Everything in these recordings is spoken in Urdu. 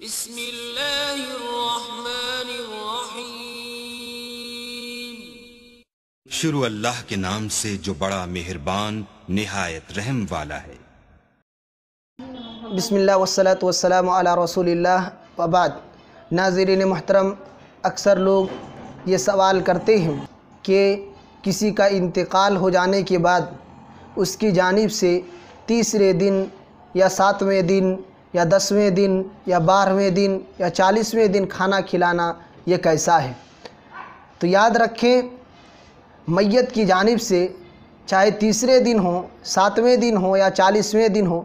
بسم اللہ الرحمن الرحیم۔ شروع اللہ کے نام سے جو بڑا مہربان نہایت رحم والا ہے۔ بسم اللہ والصلاة والسلام علی رسول اللہ وبعد۔ ناظرین محترم، اکثر لوگ یہ سوال کرتے ہیں کہ کسی کا انتقال ہو جانے کے بعد اس کی جانب سے تیسرے دن یا 7ویں دن یا 10ویں دن یا 12ویں دن یا 40ویں دن کھانا کھلانا یہ کیسا ہے؟ تو یاد رکھیں، میت کی جانب سے چاہے تیسرے دن ہو، 7ویں دن ہو یا 40ویں دن ہو،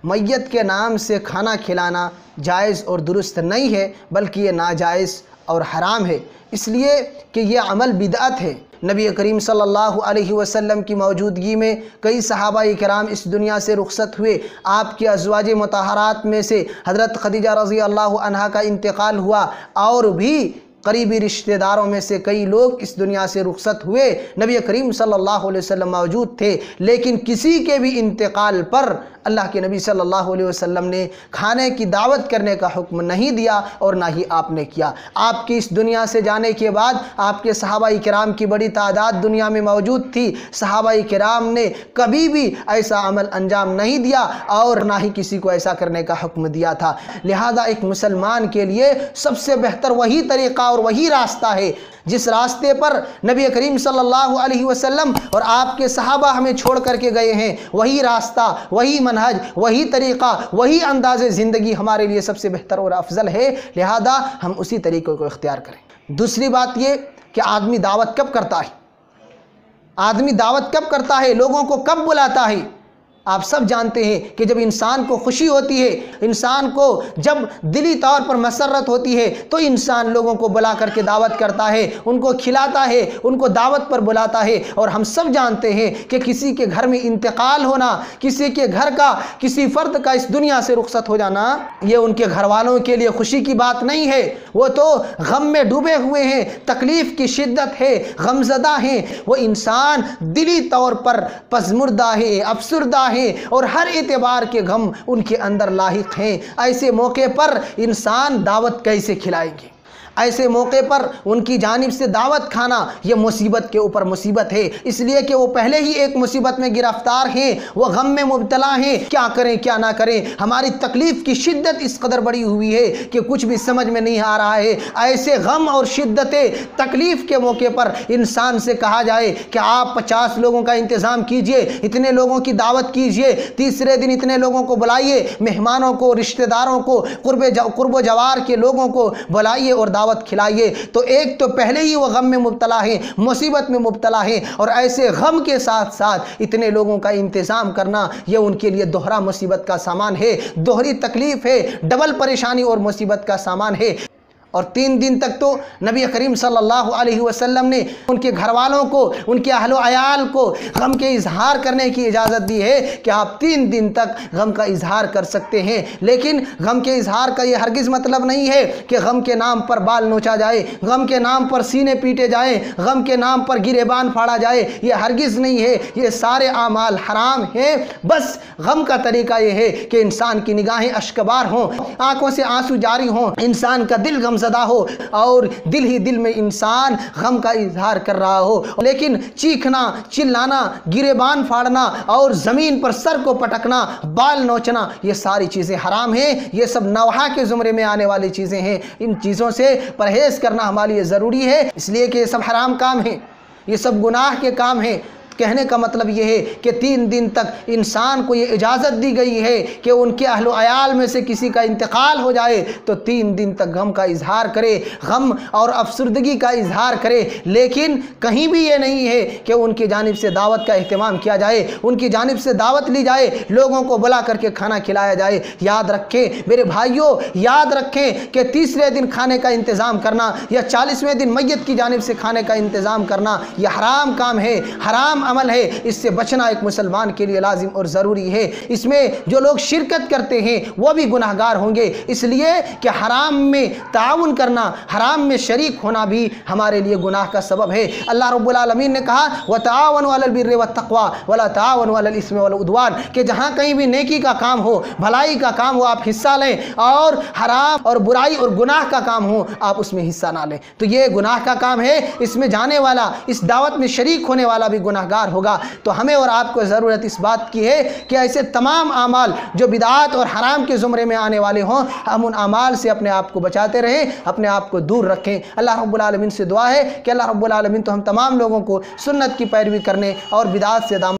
میت کے نام سے کھانا کھلانا جائز اور درست نہیں ہے، بلکہ یہ ناجائز اور حرام ہے، اس لیے کہ یہ عمل بدعت ہے۔ نبی کریم صلی اللہ علیہ وسلم کی موجودگی میں کئی صحابہ کرام اس دنیا سے رخصت ہوئے۔ آپ کے ازواج مطہرات میں سے حضرت خدیجہ رضی اللہ عنہا کا انتقال ہوا، اور بھی قریبی رشتہ داروں میں سے کئی لوگ اس دنیا سے رخصت ہوئے۔ نبی کریم صلی اللہ علیہ وسلم موجود تھے، لیکن کسی کے بھی انتقال پر اللہ کے نبی صلی اللہ علیہ وسلم نے کھانے کی دعوت کرنے کا حکم نہیں دیا اور نہ ہی آپ نے کیا۔ آپ کی اس دنیا سے جانے کے بعد آپ کے صحابہ کرام کی بڑی تعداد دنیا میں موجود تھی۔ صحابہ کرام نے کبھی بھی ایسا عمل انجام نہیں دیا اور نہ ہی کسی کو ایسا کرنے کا حکم دیا تھا۔ لہذا ایک مسلمان کے لیے سب سے بہتر وہی طریقہ اور وہی راستہ ہے جس راستے پر نبی کریم صلی اللہ علیہ وسلم اور آپ کے صحابہ ہمیں چھوڑ کر کے گئے ہیں۔ وہی راستہ، وہی منہج، وہی طریقہ، وہی انداز زندگی ہمارے لیے سب سے بہتر اور افضل ہے، لہذا ہم اسی طریقے کو اختیار کریں۔ دوسری بات یہ کہ آدمی دعوت کب کرتا ہے؟ آدمی دعوت کب کرتا ہے؟ لوگوں کو کب بلاتا ہے؟ آپ سب جانتے ہیں کہ جب انسان کو خوشی ہوتی ہے، انسان کو جب دلی طور پر مسرت ہوتی ہے، تو انسان لوگوں کو بلا کر کے دعوت کرتا ہے، ان کو کھلاتا ہے، ان کو دعوت پر بلاتا ہے۔ اور ہم سب جانتے ہیں کہ کسی کے گھر میں انتقال ہونا، کسی کے گھر کا، کسی فرد کا اس دنیا سے رخصت ہو جانا، یہ ان کے گھر والوں کے لیے خوشی کی بات نہیں ہے۔ وہ تو غم میں ڈوبے ہوئے ہیں، تکلیف کی شدت ہے، غمزدہ ہیں، وہ انسان دلی طور پر پژمردہ ہے، افسردہ ہیں، اور ہر اعتبار کے غم ان کے اندر لاحق ہیں۔ ایسے موقع پر انسان دعوت کیسے کھلائیں گے؟ ایسے موقع پر ان کی جانب سے دعوت کھانا یہ مصیبت کے اوپر مصیبت ہے، اس لیے کہ وہ پہلے ہی ایک مصیبت میں گرفتار ہیں، وہ غم میں مبتلا ہیں۔ کیا کریں کیا نہ کریں؟ ہماری تکلیف کی شدت اس قدر بڑی ہوئی ہے کہ کچھ بھی سمجھ میں نہیں آ رہا ہے۔ ایسے غم اور شدت تکلیف کے موقع پر انسان سے کہا جائے کہ آپ 50 لوگوں کا انتظام کیجئے، اتنے لوگوں کی دعوت کیجئے، تیسرے دن اتنے لوگوں کو بلائیے، مہمانوں کو، رشتہ داروں کو، قرب و جوار کے لوگوں کو بلائیے اور دعوت کھلائیے، تو ایک تو پہلے ہی وہ غم میں مبتلا ہے، مصیبت میں مبتلا ہے، اور ایسے غم کے ساتھ ساتھ اتنے لوگوں کا انتظام کرنا یہ ان کے لیے دوہرا مصیبت کا سامان ہے، دوہری تکلیف ہے، ڈبل پریشانی اور مصیبت کا سامان ہے۔ اور 3 دن تک تو نبی کریم صلی اللہ علیہ وسلم نے ان کے گھر والوں کو، ان کے اہل و عیال کو غم کے اظہار کرنے کی اجازت دی ہے کہ آپ 3 دن تک غم کا اظہار کر سکتے ہیں، لیکن غم کے اظہار کا یہ ہرگز مطلب نہیں ہے کہ غم کے نام پر بال نوچا جائے، غم کے نام پر سینے پیٹے جائیں، غم کے نام پر گریبان پھاڑا جائے، یہ ہرگز نہیں ہے۔ یہ سارے اعمال حرام ہیں۔ بس غم کا طریقہ یہ ہے کہ انسان کی نگاہیں اشکبار ہوں، آنکھوں سے آنسو جاری ہوں، انسان کا دل غم زدہ ہو، اور دل ہی دل میں انسان غم کا اظہار کر رہا ہو، لیکن چیخنا، چلانا، گریبان پھاڑنا اور زمین پر سر کو پٹکنا، بال نوچنا، یہ ساری چیزیں حرام ہیں۔ یہ سب نوحہ کے زمرے میں آنے والی چیزیں ہیں۔ ان چیزوں سے پرہیز کرنا ہمارے لیے ضروری ہے، اس لیے کہ یہ سب حرام کام ہیں، یہ سب گناہ کے کام ہیں۔ کہنے کا مطلب یہ ہے کہ 3 دن تک انسان کو یہ اجازت دی گئی ہے کہ ان کے اہل و عیال میں سے کسی کا انتقال ہو جائے تو 3 دن تک غم کا اظہار کرے، غم اور افسردگی کا اظہار کرے، لیکن کہیں بھی یہ نہیں ہے کہ ان کی جانب سے دعوت کا اہتمام کیا جائے، ان کی جانب سے دعوت لی جائے، لوگوں کو بلا کر کے کھانا کھلایا جائے۔ یاد رکھیں میرے بھائیوں، یاد رکھیں کہ تیسرے دن کھانے کا انتظام کرنا یا 40ویں دن میت کی جانب سے کھانے کا انتظام کرنا یہ حرام کام ہے، حرام عمل ہے، اس سے بچنا ایک مسلمان کے لیے لازم اور ضروری ہے۔ اس میں جو لوگ شرکت کرتے ہیں وہ بھی گناہ گار ہوں گے، اس لیے کہ حرام میں تعاون کرنا، حرام میں شریک ہونا بھی ہمارے لیے گناہ کا سبب ہے۔ اللہ رب العالمین نے کہا وَتَعَاوَنُوا عَلَى الْبِرِّ وَالتَّقْوَى وَلَا تَعَاوَنُوا عَلَى الْإِثْمِ وَالْعُدْوَانِ، کہ جہاں کہیں بھی نیکی کا کام ہو، بھلائی کا کام ہو، آپ حصہ لیں، اور حرام اور برائی اور گناہ کا کام ہو آپ اس میں حصہ نہ لیں۔ تو یہ گناہ کا کام ہے، اس میں جانے والا، اس دعوت میں شریک ہونے والا بھی گناہ گار ہوگا۔ تو ہمیں اور آپ کو ضرورت اس بات کی ہے کہ ایسے تمام اعمال جو بدعات اور حرام کے زمرے میں آنے والے ہوں، ہم ان اعمال سے اپنے آپ کو بچاتے رہیں، اپنے آپ کو دور رکھیں۔ اللہ رب العالمین سے دعا ہے کہ اللہ رب العالمین تو ہم تمام لوگوں کو سنت کی پیروی کرنے اور بدعات سے دامن